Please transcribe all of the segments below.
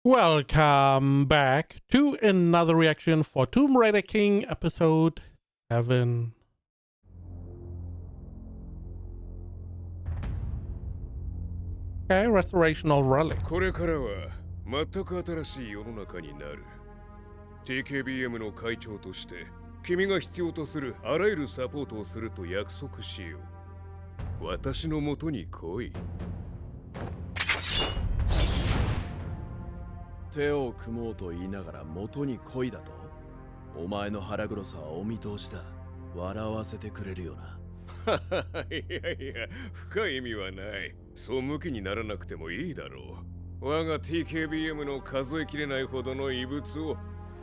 Welcome back to another reaction for Tomb Raider King episode 7. Okay, Restoration of Relics. これからは全く新しい世の中になる。TKBM の会長として君が必要とするあらゆるサポートをすると約束しよう。私のもとに来い。手を組もうと言いながら元に来いだと？お前の腹黒さはお見通しだ。笑わせてくれるよな。いやいや、深い意味はない。そう向きにならなくてもいいだろう。我が TKBM の数えきれないほどの遺物を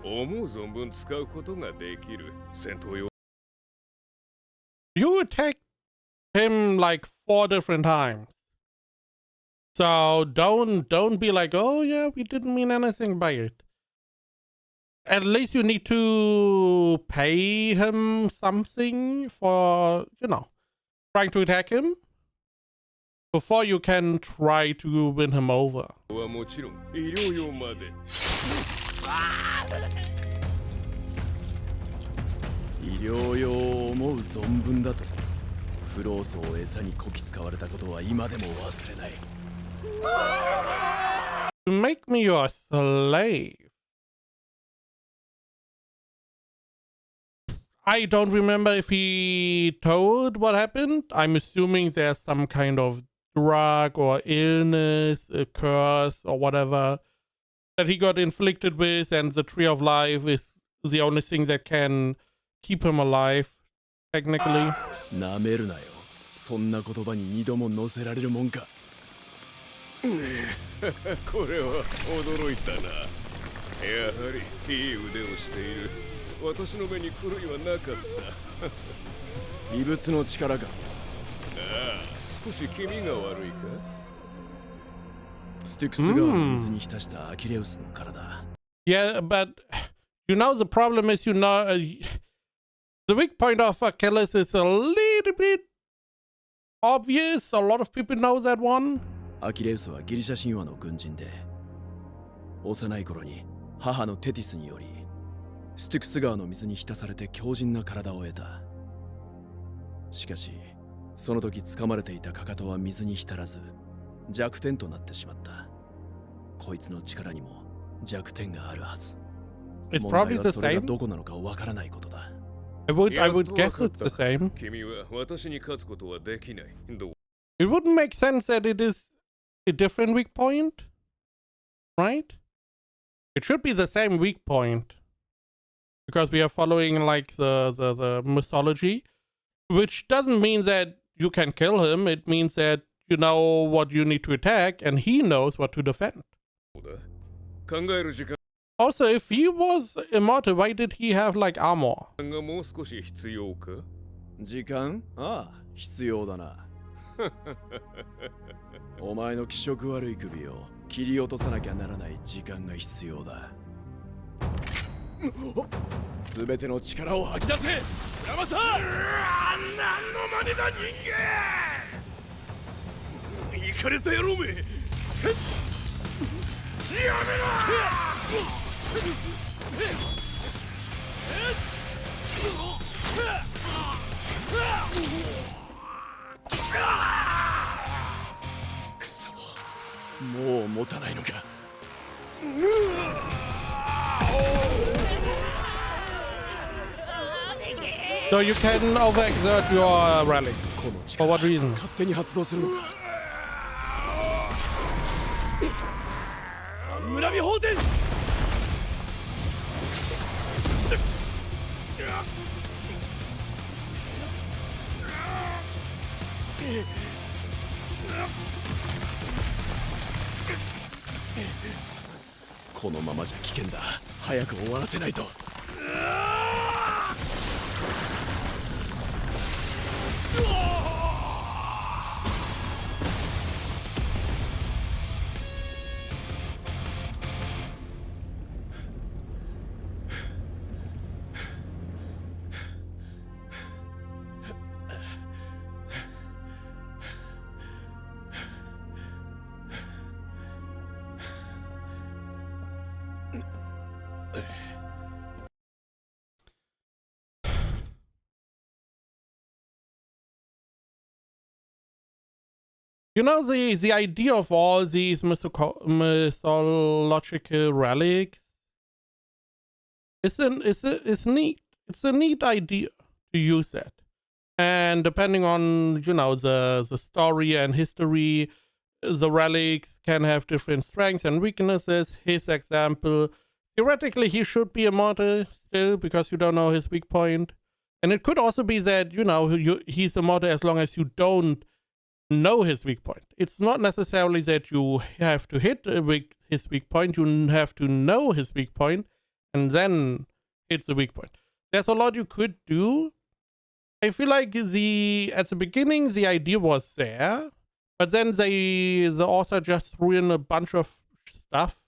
思う存分使うことができる。戦闘用。You attacked him like 4 different times. So don't be like, oh yeah, we didn't mean anything by it. At least you need to pay him something for, trying to attack him before you can try to win him over. はもちろん医療用まで。医療用を思う存分だと。フローソを餌にこき使われたことは今でも忘れない。To make me your slave. I don't remember if he told what happened. I'm assuming there's some kind of drug or illness, a curse or whatever that he got inflicted with, and the Tree of Life is the only thing that can keep him alive, technically. なめるなよ。そんな言葉に二度も乗せられるもんか。これは驚いたな。やはりいい腕をしている。私の目に狂いはなかった。異物の力か。ああ、少し気味が悪いか。スティクス川の水に浸したアキレウスの体。Yeah, but the problem is, the weak point of Achilles is a little bit obvious. A lot of people know that one. アキレウスはギリシャ神話の軍人で、幼い頃に母のテティスによりスティクス川の水に浸されて強靭な体を得た。しかしその時掴まれていたかかとは水に浸らず弱点となってしまった。こいつの力にも弱点があるはず。 It's probably the それが same. どこなのかわからないことだ。I would guess it's the same. 君は私に勝つことはできない。どう？ It wouldn't make sense that it is a different weak point, right? It should be the same weak point because we are following like the mythology, which doesn't mean that you can kill him. It means that you know what you need to attack and he knows what to defend. 考える時間 Also, if he was immortal, why did he have like armor? がもう少し必要か？時間？ああ、必要だな。お前の気色悪い首を切り落とさなきゃならない時間が必要だ。すべての力を吐き出せ、山さん。何の真似だ人間。イカれた野郎め。やめろ。くそ、もう持たないのか。So you can overexert your relic. この For 力 what reason? 勝手に発動するのか。村見法典。このままじゃ危険だ。早く終わらせないと。You know, the idea of all these mythological relics is neat. It's a neat idea to use that. And depending on, you know, the story and history, the relics can have different strengths and weaknesses. His example, theoretically, he should be immortal still because you don't know his weak point. And it could also be that, you know, he's immortal as long as you don't know his weak point. It's not necessarily that you have to hit his weak point. You have to know his weak point and then hit the weak point. There's a lot you could do. I feel like at the beginning the idea was there, but then the author just threw in a bunch of stuff.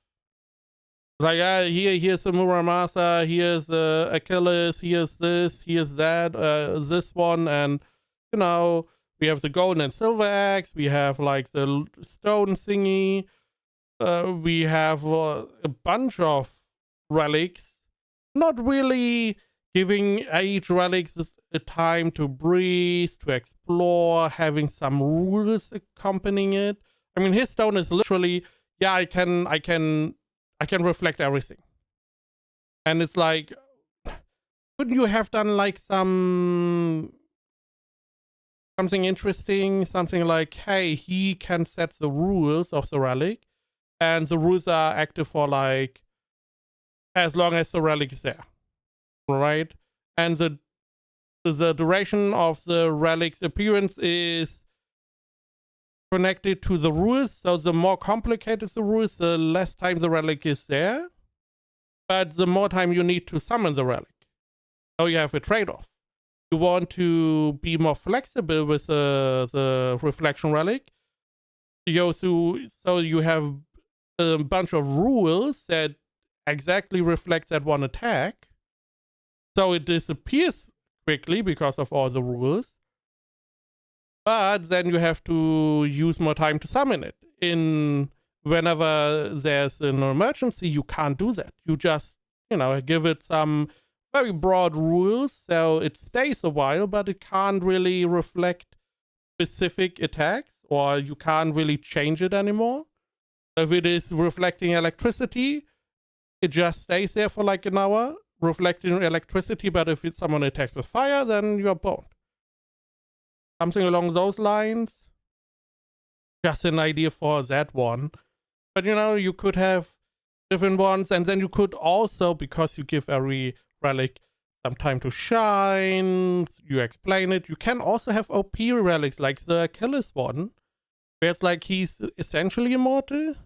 Like, here's the Muramasa, here's Achilles, here's this, here's that, this one, and, you know, we have the golden and silver axe, we have, like, the stone thingy, we have a bunch of relics, not really giving each relic a time to breathe, to explore, having some rules accompanying it. I mean, his stone is literally, yeah, I can reflect everything. And it's like, couldn't you have done like something interesting, something like, hey, he can set the rules of the relic, and the rules are active for like as long as the relic is there, right? And the duration of the relic's appearance is connected to the rules. So the more complicated the rules, the less time the relic is there, but the more time you need to summon the relic. So you have a trade-off. You want to be more flexible with the reflection relic. So you have a bunch of rules that exactly reflect that one attack. So it disappears quickly because of all the rules. But then you have to use more time to summon it. Whenever there's an emergency, you can't do that. You just, you know, give it some very broad rules, so it stays a while, but it can't really reflect specific attacks, or you can't really change it anymore. If it is reflecting electricity, it just stays there for like an hour, reflecting electricity, but if someone attacks with fire, then you're boned. Something along those lines. Just an idea for that one. But you know, you could have different ones, and then you could also, because you give every relic some time to shine, you explain it, you can also have OP relics like the Achilles one, where it's like he's essentially immortal.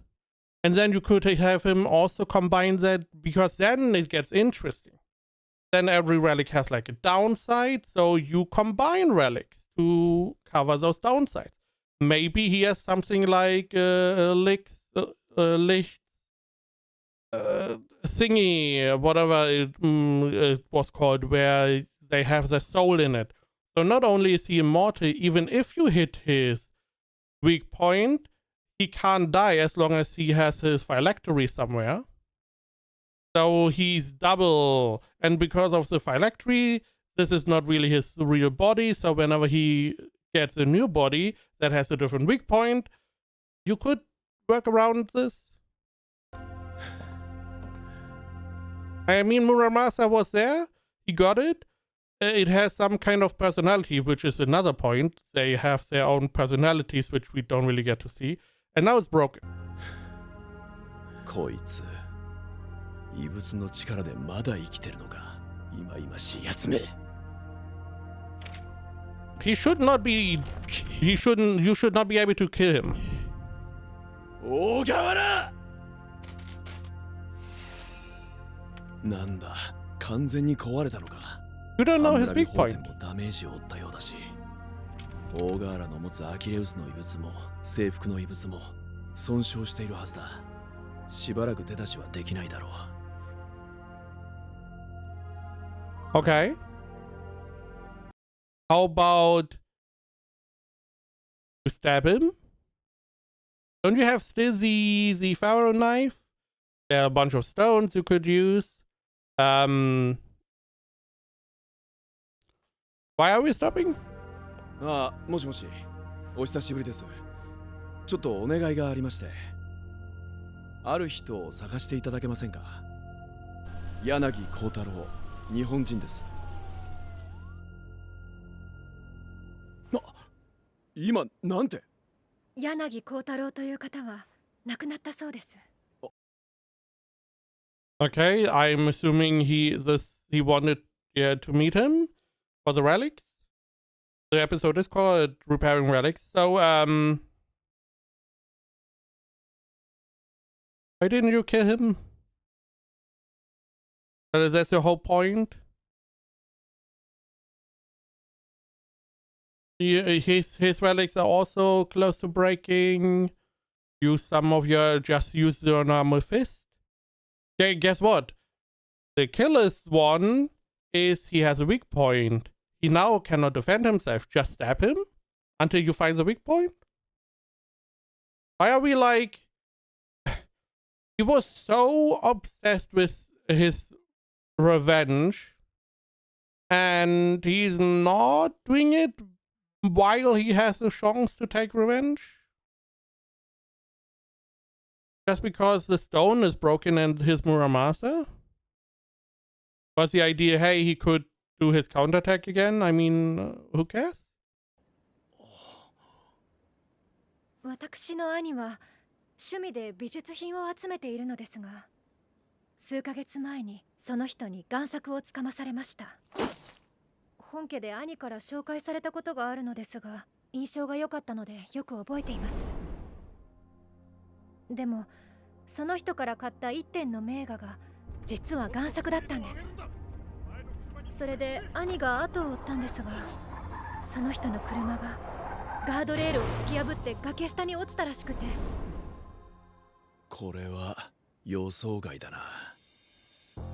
And then you could have him also combine that, because then it gets interesting. Then every relic has like a downside, so you combine relics to cover those downsides. Maybe he has something like Licht thingy, whatever it was called, where they have the soul in it. So not only is he immortal, even if you hit his weak point, he can't die as long as he has his phylactery somewhere. So he's double, and because of the phylactery, this is not really his real body, so whenever he gets a new body that has a different weak point, you could work around this. I mean, Muramasa was there, he got it. It has some kind of personality, which is another point. They have their own personalities, which we don't really get to see. And now it's broken. こいつ、異物の力でまだ生きてるのか。いまいましいやつめ。You should not be able to kill him. 大河原！なんだ、完全に壊れたのか。You don't know his weak point. ダメージを負ったようだし、大河原の持つアキレウスの異物も征服の異物も損傷しているはずだ。しばらく手出しはできないだろう。Okay. How about you stab him? Don't you have still the pharaoh knife? There are a bunch of stones you could use. Why are we stopping? ああ、もしもし。お久しぶりです。ちょっとお願いがありまして、ある人を探していただけませんか？柳光太郎、日本人です。今なんて？柳光太郎という方は亡くなったそうです。Okay, I'm assuming he wanted to meet him for the relics. The episode is called Repairing Relics. So why didn't you kill him? That's your whole point. His relics are also close to breaking. Use your normal fist. Okay, guess what? The killer's one is he has a weak point. He now cannot defend himself. Just stab him until you find the weak point. Why are we like... He was so obsessed with his revenge, and he's not doing it while he has the chance to take revenge? Just because the stone is broken in his Muramasa? Was the idea, hey, he could do his counterattack again? I mean, who cares? 私の兄は趣味で美術品を集めているのですが、数ヶ月前にその人に贋作をつかまされました。本家で兄から紹介されたことがあるのですが、印象が良かったのでよく覚えています。でもその人から買った一点の名画が実は贋作だったんです。それで兄が後を追ったんですが、その人の車がガードレールを突き破って崖下に落ちたらしくて。これは予想外だな。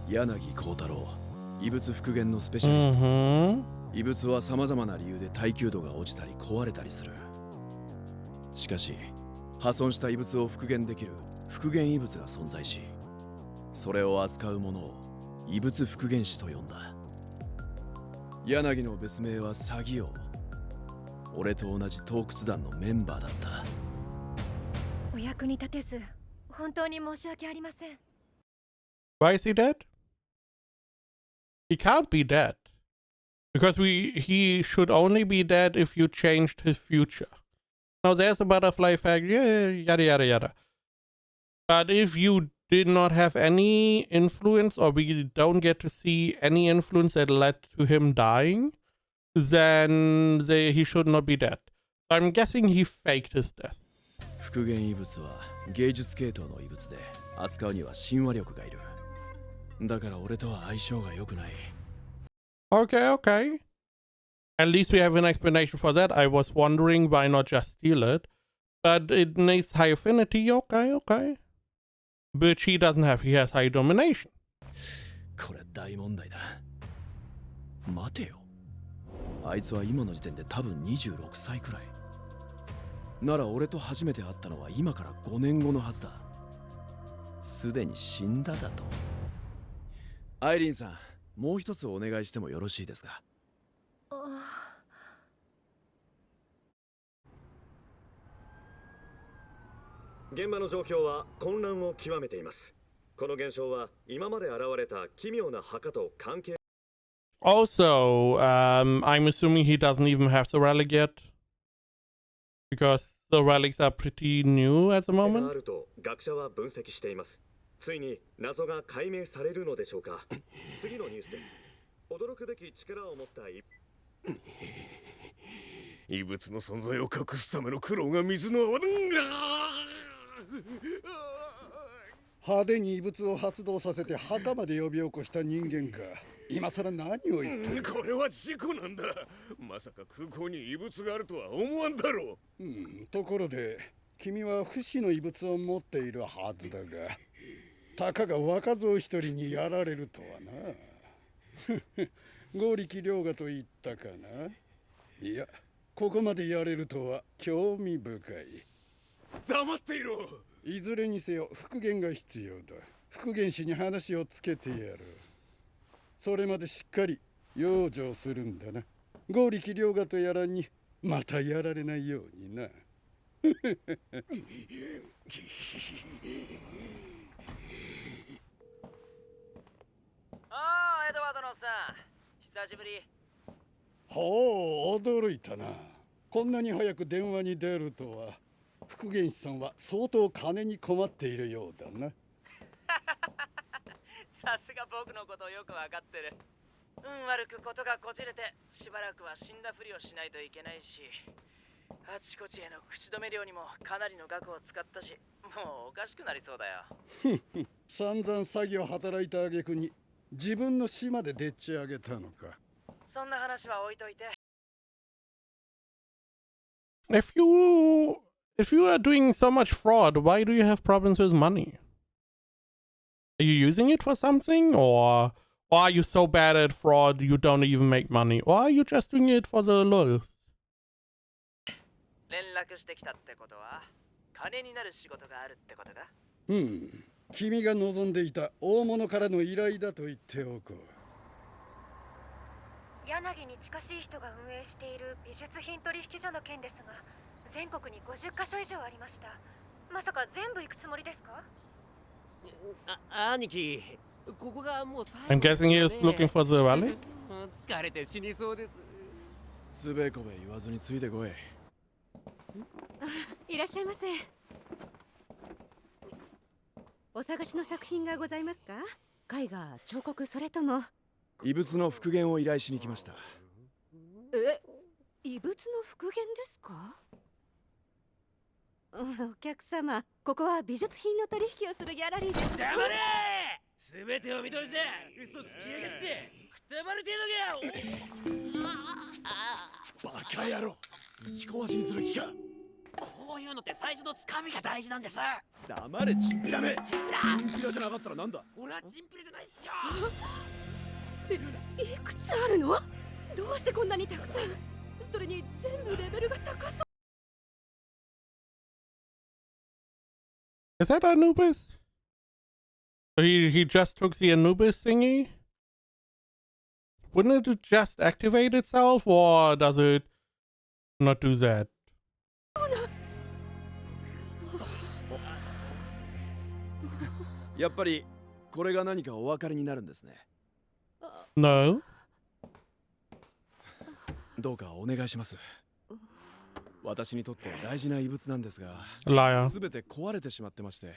柳光太郎、異物復元のスペシャリスト。異物は様々な理由で耐久度が落ちたり壊れたりする。しかし破損した異物を復元できる復元異物が存在し、それを扱う者を異物復元士と呼んだ。柳の別名は詐欺王。俺と同じ盗掘団のメンバーだった。お役に立てず本当に申し訳ありません。Why is he dead? He can't be dead. Because he should only be dead if you changed his future. Now there's a butterfly effect, yeah, yada yada yada. But if you did not have any influence, or we don't get to see any influence that led to him dying, then he should not be dead. I'm guessing he faked his death. 復元異物は芸術系統の異物で扱うには親和力がいる。だから俺とは相性が良くない。Okay, okay. At least we have an explanation for that. I was wondering why not just steal it. But it needs high affinity, okay, okay. But he doesn't have, he has high domination. これ大問題だ。待てよ。あいつは今の時点で多分26歳くらい。なら俺と初めて会ったのは今から5年後のはずだ。すでに死んだだと。アイリンさん、もう一つお願いしてもよろしいですか？現場の状況は混乱を極めています。この現象は今まで現れた奇妙な墓と関係。Also, I'm assuming he doesn't even have the relic yet. Because the relics are pretty new at the moment. あると学者は分析しています。ついに謎が解明されるのでしょうか。次のニュースです。驚くべき力を持った異物の存在を隠すための苦労が水の泡。派手に異物を発動させて墓まで呼び起こした人間か。今さら何を言ってる。これは事故なんだ。まさか空港に異物があるとは思わんだろう。ところで君は不死の異物を持っているはずだが、たかが若造一人にやられるとはな。剛力凌駕と言ったかな。いや、ここまでやれるとは興味深い。黙っていろ。いずれにせよ復元が必要だ。復元士に話をつけてやる。それまでしっかり養生するんだな。剛力凌駕とやらにまたやられないようにな。ああ、エドワードのさん、久しぶり。ほう、驚いたな。こんなに早く電話に出るとは。復元師さんは相当金に困っているようだな。さすが僕のことをよくわかってる。運悪くことがこじれて、しばらくは死んだふりをしないといけないし、あちこちへの口止め料にもかなりの額を使ったし、もうおかしくなりそうだよ。散々詐欺を働いた挙句に自分の死まででっち上げたのか。そんな話は置いといて。If you are doing so much fraud, why do you have problems with money? Are you using it for something, or are you so bad at fraud you don't even make money, or are you just doing it for the lulz? 連絡してきたってことは、金になる仕事があるってことか？君が望んでいた大物からの依頼だと言っておこう。柳に近しい人が運営している美術品取引所の件ですが、全国に50カ所以上ありました。まさか全部行くつもりですか？兄貴、ここがもう最後 I'm guessing he is looking for the relic? 疲れて死にそうです。つべこべ言わずについてこい。いらっしゃいませ。お探しの作品がございますか？絵画、彫刻、それとも異物の復元を依頼しに来ました。異物の復元ですか？お客様、ここは美術品の取引をするギャラリーです。黙れ！すべてを見通して嘘つきやがって、くたばれてえのかよ！バカ野郎、ぶち壊しにする気か。こういうのって最初のつかみが大事なんです。黙れ、チンピラめ。チンピラじゃなかったらなんだ。俺はチンピラじゃないっすよ。いくつあるの？どうしてこんなにたくさん？それに全部レベルが高そう。Is that Anubis? He just took the Anubis thingy? Wouldn't it just activate itself, or does it not do that? Oh, やっぱりこれが何かお分かりになるんですね。No. どうかお願いします。私にとって大事な遺物なんですが、 Liar. すべて壊れてしまってまして、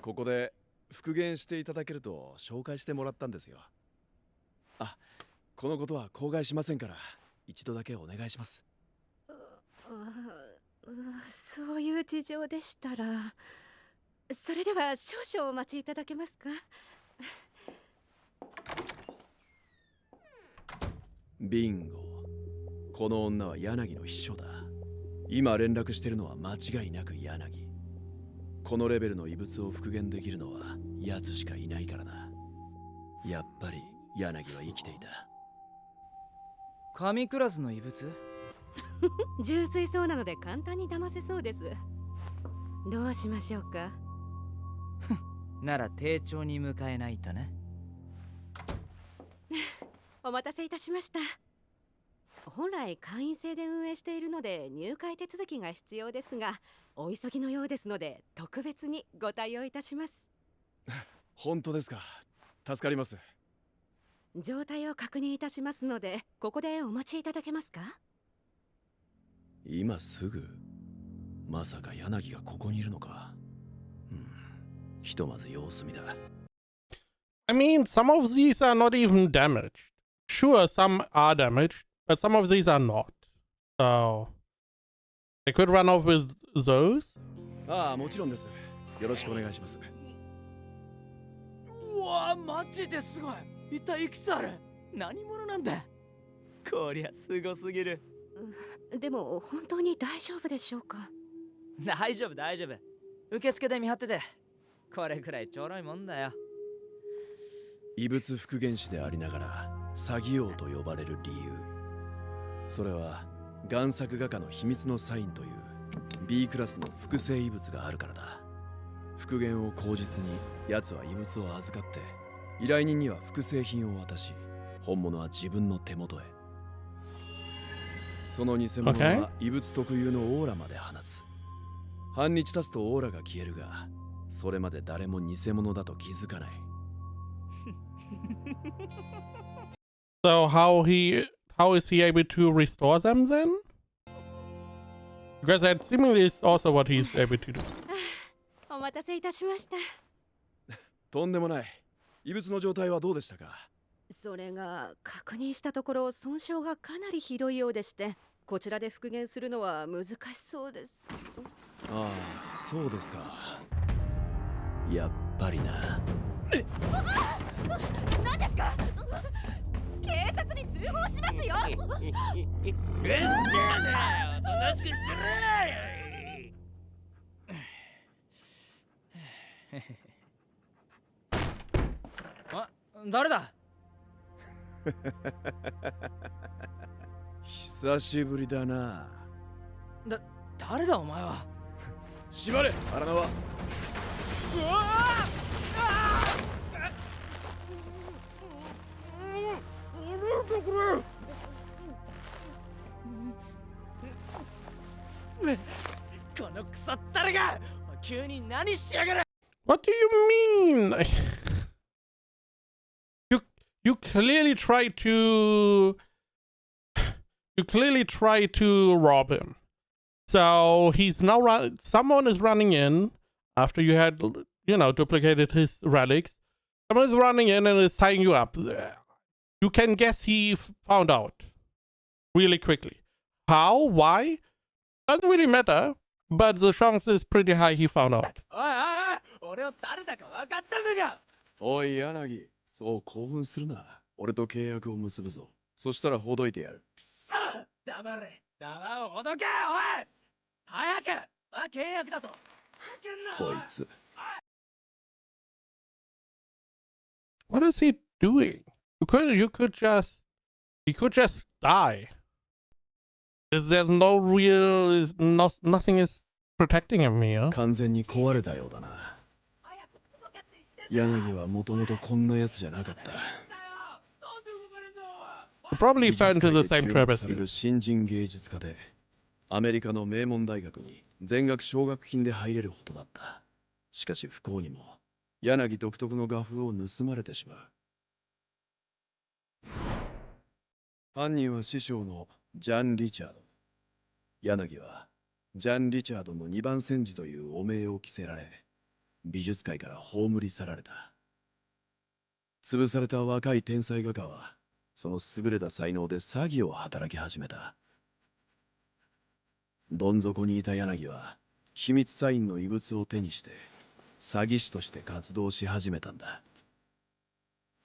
ここで復元していただけると紹介してもらったんですよ。あ、このことは口外しませんから、一度だけお願いします。そういう事情でしたら、それでは少々お待ちいただけますか？ビンゴ。この女は柳の秘書だ。今連絡してるのは間違いなく柳。このレベルの遺物を復元できるのは奴しかいないからな。やっぱり柳は生きていた。神クラスの異物？純粋そうなので簡単に騙せそうです。どうしましょうか？なら丁重に迎えないとね。お待たせいたしました。本来会員制で運営しているので入会手続きが必要ですが、お急ぎのようですので特別にご対応いたします。本当ですか。助かります。状態を確認いたしますので、ここでお待ちいただけますか？今すぐ。まさか柳がここにいるのか。ひとまず様子見だ。I mean, some of these are not even damaged. Sure, some are damaged, but some of these are not. So, I could run off with those. ああ、もちろんです。よろしくお願いします。うわ、マジですごい。一体いくつある？何者なんだ？こりゃすごすぎる。でも本当に大丈夫でしょうか？大丈夫大丈夫。受付で見張ってて。これくらいちょろいもんだよ。異物復元師でありながら詐欺王と呼ばれる理由、それは贋作画家の秘密のサインという B クラスの複製異物があるからだ。復元を口実に奴は異物を預かって、依頼人には複製品を渡し、本物は自分の手元へ。その偽物は異物特有のオーラまで放つ。半日経つとオーラが消えるが、それまで誰も偽物だと気づかない。So how is he able to restore them then? Because that seemingly is also what he's able to do. お待たせいたしました。とんでもない。異物の状態はどうでしたか？それが確認したところ損傷がかなりひどいようでして、こちらで復元するのは難しそうです。ああ、そうですか。やっぱりな。何ですか？警察に通報しますよ。うっせえな、おとなしくしてる。あ、誰だ？久しぶりだな。誰だお前は。縛れ、荒縄。うわこのクソったれが急に何しやがる。 What do you mean? You clearly tried to rob him. So he's now someone is running in after you had duplicated his relics. Someone is running in and is tying you up. You can guess he found out really quickly. How? Why? Doesn't really matter, but the chance is pretty high he found out. おいおい、俺を誰だか分かったのか。おい柳、そう興奮するな。俺と契約を結ぶぞ。そしたらほどいてやる。黙れ、黙をほどけ、おい。早く、契約だと。こいつ。What is he doing? He could just die. There's no real, nothing is protecting him here. 完全に壊れたようだな。柳はもともとこんなやつじゃなかった。He probably fell into the same trap as you. 新人芸術家で、アメリカの名門大学に全額奨学金で入れるほどだった。しかし不幸にも柳独特の画風を盗まれてしまう。犯人は師匠のジャン・リチャード。柳はジャン・リチャードの二番煎じという汚名を着せられ、美術界から葬り去られた。潰された若い天才画家は、その優れた才能で詐欺を働き始めた。どん底にいた柳は、秘密サインの遺物を手にして、詐欺師として活動し始めたんだ。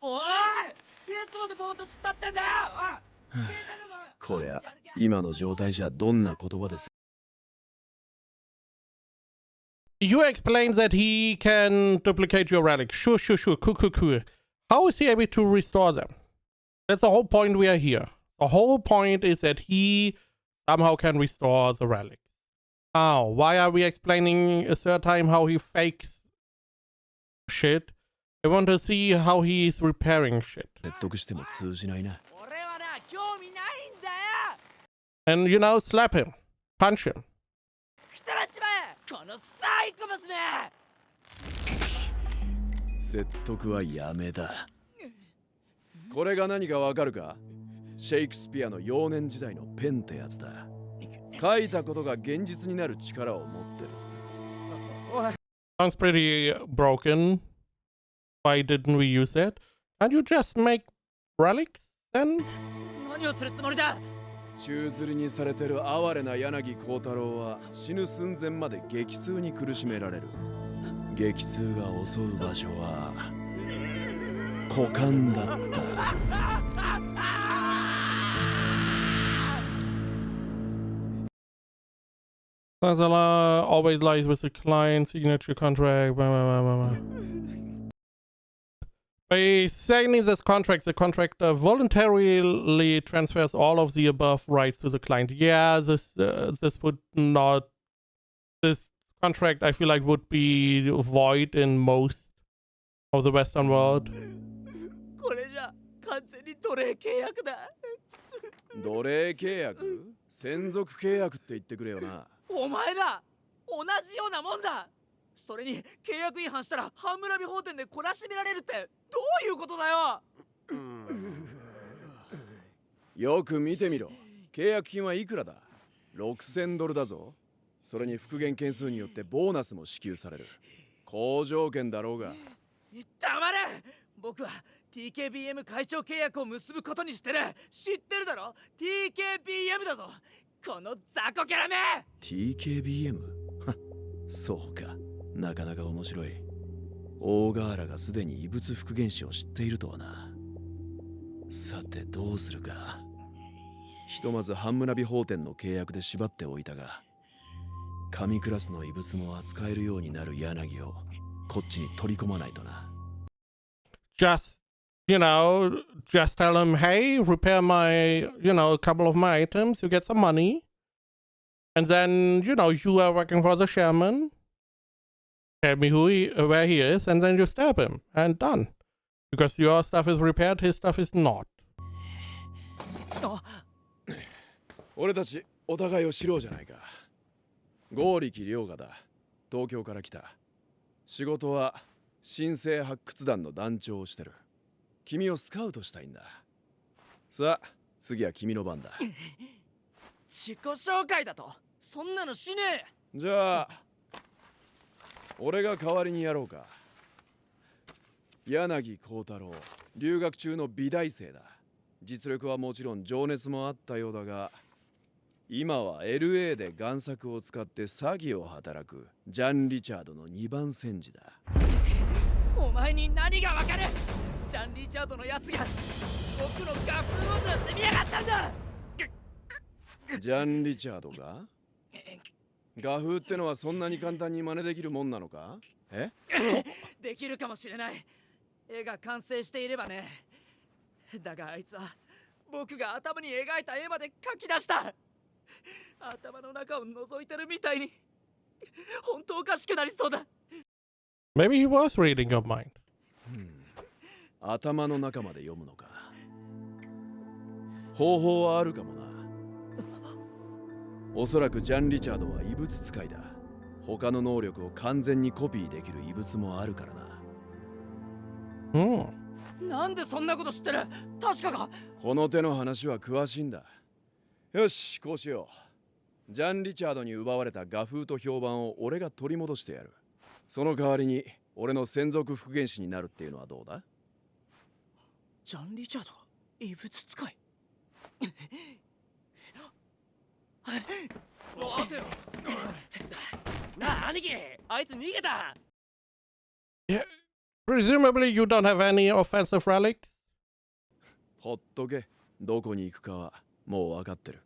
おい、いつまでぼーっと突っ立ってんだよ。こりゃ、今の状態じゃどんな言葉です。You explained that he can duplicate your relic. Sure. Cool. How is he able to restore them? That's the whole point we are here. The whole point is that he somehow can restore the relic. How? Why are we explaining a third time how he fakes shit? I want to see how he's repairing shit. 説得しても通じないな。俺はな、興味ないんだよ。And slap him. Punch him. くたばっちまえ、このサイコパスめ。説得はやめだ。これが何かわかるか？シェイクスピアの幼年時代のペンってやつだ。書いたことが現実になる力を持ってる。Sounds pretty broken. Why didn't we use that? Can't you just make relics then? 何をするつもりだ。宙吊りにされてる哀れな柳光太郎は死ぬ寸前まで激痛に苦しめられる。激痛が襲う場所は股間だった。Mazala always lies with the client, signature contract, blah, blah, blah, blah. By signing this contract, the contractor voluntarily transfers all of the above rights to the client. Yeah, this would not... This contract, I feel like, would be void in most of the Western world. これじゃ完全に奴隷契約だ。奴隷契約？専属契約って言ってくれよな。お前だ。同じようなもんだ。それに契約違反したら半村美法店で懲らしめられるってどういうことだよ。よく見てみろ。契約金はいくらだ？$6000だぞ。それに復元件数によってボーナスも支給される。好条件だろうが。黙れ。僕は TKBM 会長契約を結ぶことにしてる。知ってるだろ。 TKBM だぞこの雑魚キャラめ。 TKBM？ そうか、なかなか面白い。大河原がすでに異物復元士を知っているとはな。さてどうするか。ひとまず半村美法店の契約で縛っておいたが、神クラスの異物も扱えるようになる柳をこっちに取り込まないとな。Just, just tell him, hey, repair my, a couple of my items, you get some money. And then, you are working for the shaman. Tell me where he is, and then you stab him, and done. Because your stuff is repaired, his stuff is not. 俺たちお互いを知ろうじゃないか。剛力良賀だ。東京から来た。仕事は新生発掘団の団長をしてる。君をスカウトしたいんだ。さあ次は君の番だ。自己紹介だとそんなのしねえ。じゃあ俺が代わりにやろうか。柳幸太郎、留学中の美大生だ。実力はもちろん情熱もあったようだが、今は LA で贋作を使って詐欺を働くジャン・リチャードの2番煎じだ。お前に何がわかる。ジャン・リチャードのやつが僕の画風を盗みやがったんだ。ジャン・リチャードが画風ってのはそんなに簡単に真似できるもんなのか？できるかもしれない。絵が完成していればね。だがあいつは僕が頭に描いた絵まで描き出した。頭の中を覗いてるみたいに本当おかしくなりそうだ。 Maybe he was reading your mind. 頭の中まで読むのか。方法はあるかもな。おそらくジャン・リチャードは異物使いだ。他の能力を完全にコピーできる異物もあるからな。なんでそんなこと知ってる。確かがこの手の話は詳しいんだ。よし、こうしよう。ジャン・リチャードに奪われた画風と評判を俺が取り戻してやる。その代わりに俺の専属復元師になるっていうのはどうだ？ジャン・リチャード異物使い。待てよ。なあ兄貴、あいつ逃げた。 Yeah, presumably you don't have any offensive relics? ほっとけ。どこに行くかはもう分かってる。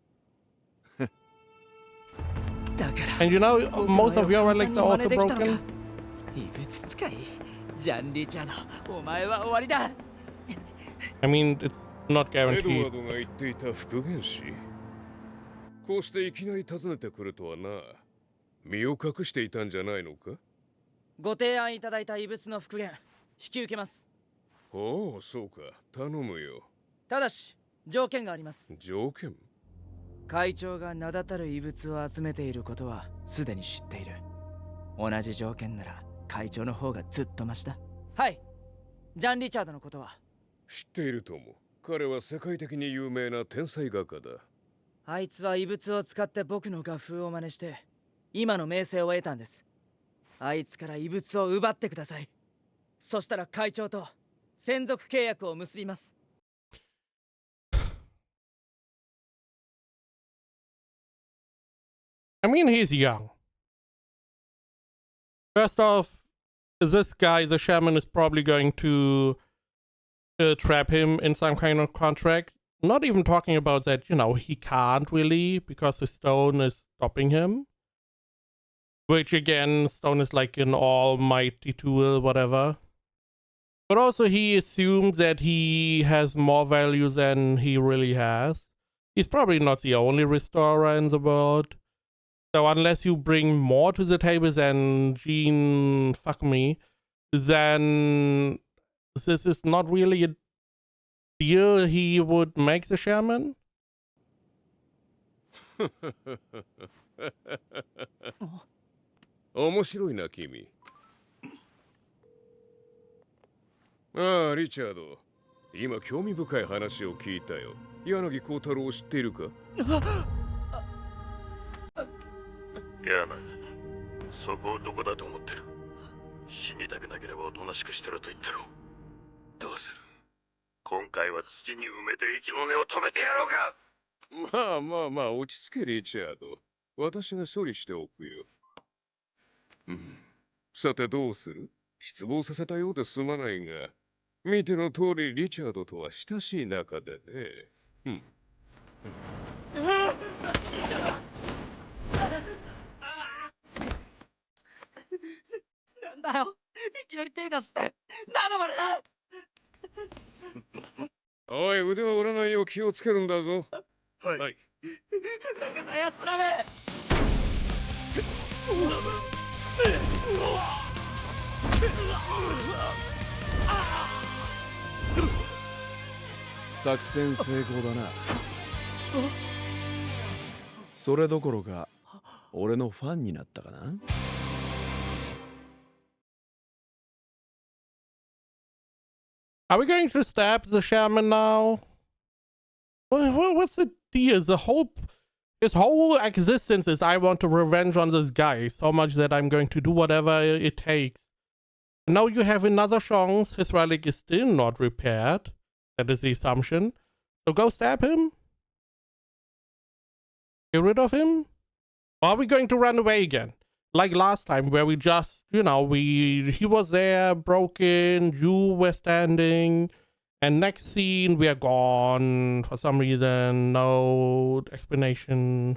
And most of your relics are also broken? 異物使いジャン・リチャード、お前は終わりだ。 I mean, it's not エド guaranteed. ワードが言っていた復元師。こうしていきなり訪ねてくるとはな。身を隠していたんじゃないのか？ご提案いただいた異物の復元引き受けます。おお、そうか。頼むよ。ただし条件があります。条件？会長が名だたる異物を集めていることはすでに知っている。同じ条件なら会長の方がずっとマシだ。はい、ジャン・リチャードのことは知っているとも。彼は世界的に有名な天才画家だ。あいつは異物を使って僕の画風を真似して今の名声を得たんです。あいつから異物を奪ってください。そしたら会長と専属契約を結びます。 I mean, he's young. First off, this guy, the shaman, is probably going to trap him in some kind of contract. Not even talking about that, he can't really because the stone is stopping him. Which again, stone is like an almighty tool, whatever. But also he assumes that he has more value than he really has. He's probably not the only restorer in the world. So unless you bring more to the table than Gene fuck me, then this is not really a deal he would make the shaman. 面白いな君。ああ、リチャード。今興味深い話を聞いたよ。柳光太郎を知っているか？柳、そこをどこだと思ってる？死にたくなければおとなしくしてろと言ったろ。どうする？今回は土に埋めて息の根を止めてやろうか。まあ、落ち着けリチャード。私が処理しておくよ。さてどうする？失望させたようですまないが、見ての通りリチャードとは親しい仲でね。なんだよ、いきなり手出すって。なんだこれだ。おい、腕は折らないよう気をつけるんだぞ。はい。なんかやつらめ。作戦成功だな。それどころか俺のファンになったかな。Are we going to stab the shaman now? What's the deal? His whole existence is I want to revenge on this guy so much that I'm going to do whatever it takes. And now you have another chance. His relic is still not repaired. That is the assumption. So go stab him. Get rid of him. Or are we going to run away again? Like last time where we just, he was there, broken, you were standing, and next scene we are gone for some reason, no explanation.